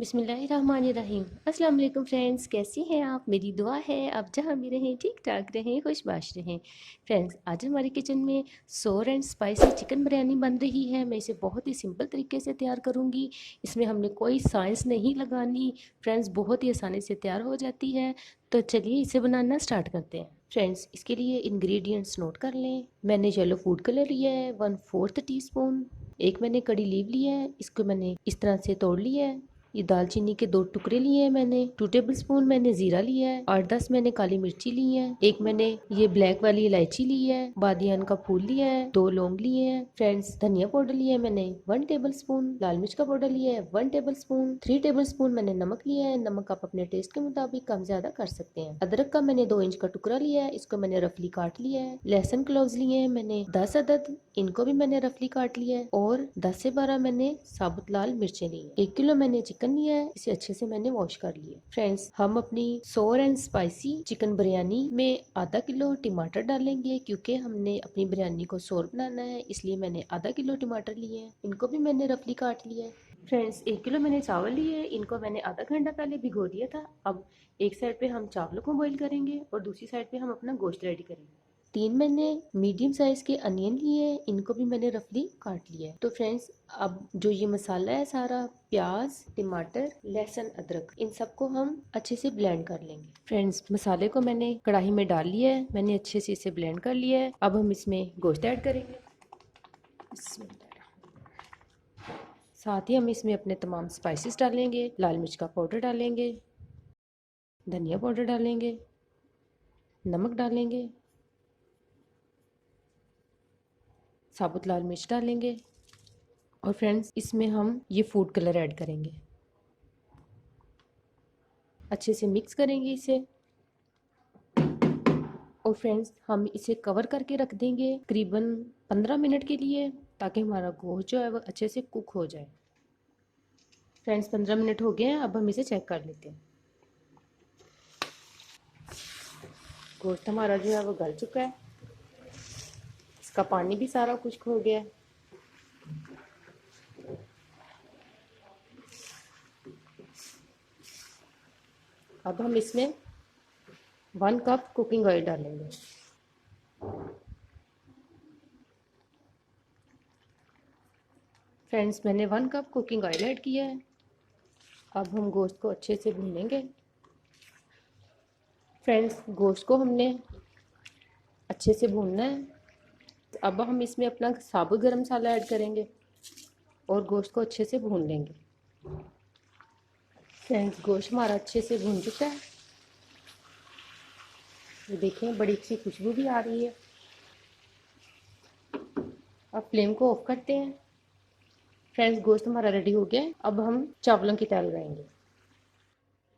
बिस्मिल्लाहिर्रहमानिर्रहीम। अस्सलाम वालेकुम फ्रेंड्स, कैसी हैं आप? मेरी दुआ है आप जहाँ भी रहें ठीक ठाक रहें, खुशबाश रहें। फ्रेंड्स, आज हमारे किचन में सोर एंड स्पाइसी चिकन बिरयानी बन रही है। मैं इसे बहुत ही सिंपल तरीके से तैयार करूँगी। इसमें हमने कोई साइंस नहीं लगानी फ्रेंड्स, बहुत ही आसानी से तैयार हो जाती है। तो चलिए इसे बनाना स्टार्ट करते हैं। फ्रेंड्स, इसके लिए इंग्रेडिएंट्स नोट कर लें। मैंने येलो फूड कलर लिया है 1/4 टीस्पून। एक मैंने कड़ी लीव लिया है, इसको मैंने इस तरह से तोड़ लिया है। ये दालचीनी के 2 टुकड़े लिए हैं मैंने। 2 टेबलस्पून मैंने जीरा लिया है। 8-10 मैंने काली मिर्ची ली है। एक मैंने ये ब्लैक वाली इलायची ली है। बादियान का फूल लिया है। 2 लौंग लिए हैं। फ्रेंड्स, धनिया पाउडर लिया है मैंने 1 टेबलस्पून। लाल मिर्च का पाउडर लिया है 1 टेबलस्पून। 3 टेबलस्पून मैंने नमक लिया है। नमक आप अपने टेस्ट के मुताबिक कम ज्यादा कर सकते हैं। अदरक का मैंने 2 इंच का टुकड़ा लिया है, इसको मैंने रफली काट लिया है। लहसुन क्लोव्स लिए हैं मैंने 10 अदद, इनको भी मैंने रफली काट लिया है। और 10 से 12 मैंने साबुत लाल मिर्चें ली है। 1 किलो मैंने चिकन लिया है, इसे अच्छे से मैंने वॉश कर लिया। फ्रेंड्स, हम अपनी सोर एंड स्पाइसी चिकन बिरयानी में आधा किलो टमाटर डालेंगे, क्योंकि हमने अपनी बिरयानी को सोर बनाना है, इसलिए मैंने आधा किलो टमाटर लिए हैं। इनको भी मैंने रफली काट लिया है। फ्रेंड्स, 1 किलो मैंने चावल लिए, इनको मैंने आधा घंटा पहले भिगो दिया था। अब एक साइड पे हम चावलों को बॉईल करेंगे और दूसरी साइड पे हम अपना गोश्त रेडी करेंगे। 3 मैंने मीडियम साइज के अनियन लिए हैं, इनको भी मैंने रफली काट लिया है। तो फ्रेंड्स, अब जो ये मसाला है सारा, प्याज, टमाटर, लहसुन, अदरक, इन सबको हम अच्छे से ब्लेंड कर लेंगे। फ्रेंड्स, मसाले को मैंने कढ़ाई में डाल लिया है, मैंने अच्छे से इसे ब्लेंड कर लिया है। अब हम इसमें गोश्त ऐड करेंगे। साथ ही हम इसमें अपने तमाम स्पाइसेस डालेंगे। लाल मिर्च का पाउडर डालेंगे, धनिया पाउडर डालेंगे, नमक डालेंगे, साबुत लाल मिर्च डालेंगे और फ्रेंड्स, इसमें हम ये फूड कलर ऐड करेंगे। अच्छे से मिक्स करेंगे इसे और फ्रेंड्स, हम इसे कवर करके रख देंगे तकरीबन 15 मिनट के लिए, ताकि हमारा गोश्त जो है वो अच्छे से कुक हो जाए। फ्रेंड्स, 15 मिनट हो गए हैं, अब हम इसे चेक कर लेते हैं। गोश्त हमारा जो है वो गल चुका है, इसका पानी भी सारा खुश्क हो गया है। अब हम इसमें 1 कप कुकिंग ऑयल डालेंगे। फ्रेंड्स, मैंने 1 कप कुकिंग ऑयल ऐड किया है। अब हम गोश्त को अच्छे से भूनेंगे। फ्रेंड्स, गोश्त को हमने अच्छे से भूनना है। अब हम इसमें अपना साबुत गरम मसाला ऐड करेंगे और गोश्त को अच्छे से भून लेंगे। फ्रेंड्स, गोश्त हमारा अच्छे से भून चुका है। ये देखें, बड़ी अच्छी खुशबू भी आ रही है। अब फ्लेम को ऑफ करते हैं। फ्रेंड्स, गोश्त हमारा रेडी हो गया है। अब हम चावलों की तय लगाएंगे।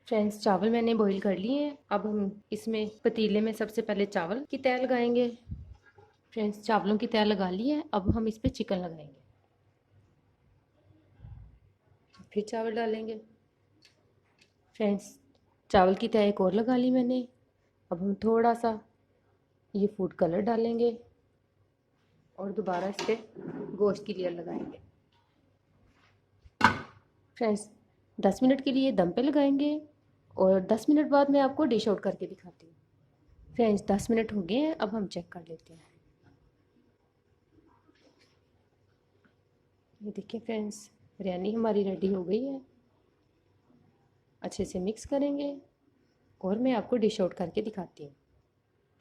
फ्रेंड्स, चावल मैंने बॉईल कर लिए हैं। अब हम इसमें पतीले में सबसे पहले चावल की तय लगाएंगे। फ्रेंड्स, चावलों की तय लगा ली है। अब हम इस पर चिकन लगाएंगे, फिर चावल डालेंगे। फ्रेंड्स, चावल की तय एक और लगा ली मैंने। अब हम थोड़ा सा ये फूड कलर डालेंगे और दोबारा इस पर गोश्त की लेयर लगाएंगे। फ्रेंड्स, 10 मिनट के लिए दम पे लगाएंगे और 10 मिनट बाद मैं आपको डिश आउट करके दिखाती हूँ। फ्रेंड्स, 10 मिनट हो गए हैं, अब हम चेक कर लेते हैं। ये देखिए फ्रेंड्स, बिरयानी हमारी रेडी हो गई है। अच्छे से मिक्स करेंगे और मैं आपको डिश आउट करके दिखाती हूँ।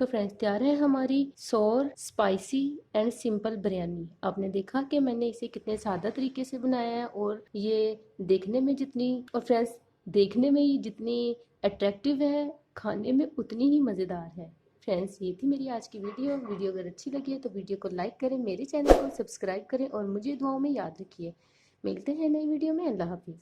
तो फ्रेंड्स, तैयार है हमारी सोर स्पाइसी एंड सिंपल बिरयानी। आपने देखा कि मैंने इसे कितने सादा तरीके से बनाया है और ये देखने में जितनी अट्रैक्टिव है, खाने में उतनी ही मज़ेदार है। फ्रेंड्स, ये थी मेरी आज की वीडियो अगर अच्छी लगी है तो वीडियो को लाइक करें, मेरे चैनल को सब्सक्राइब करें और मुझे दुआओं में याद रखिए। मिलते हैं नई वीडियो में। अल्लाह हाफिज़।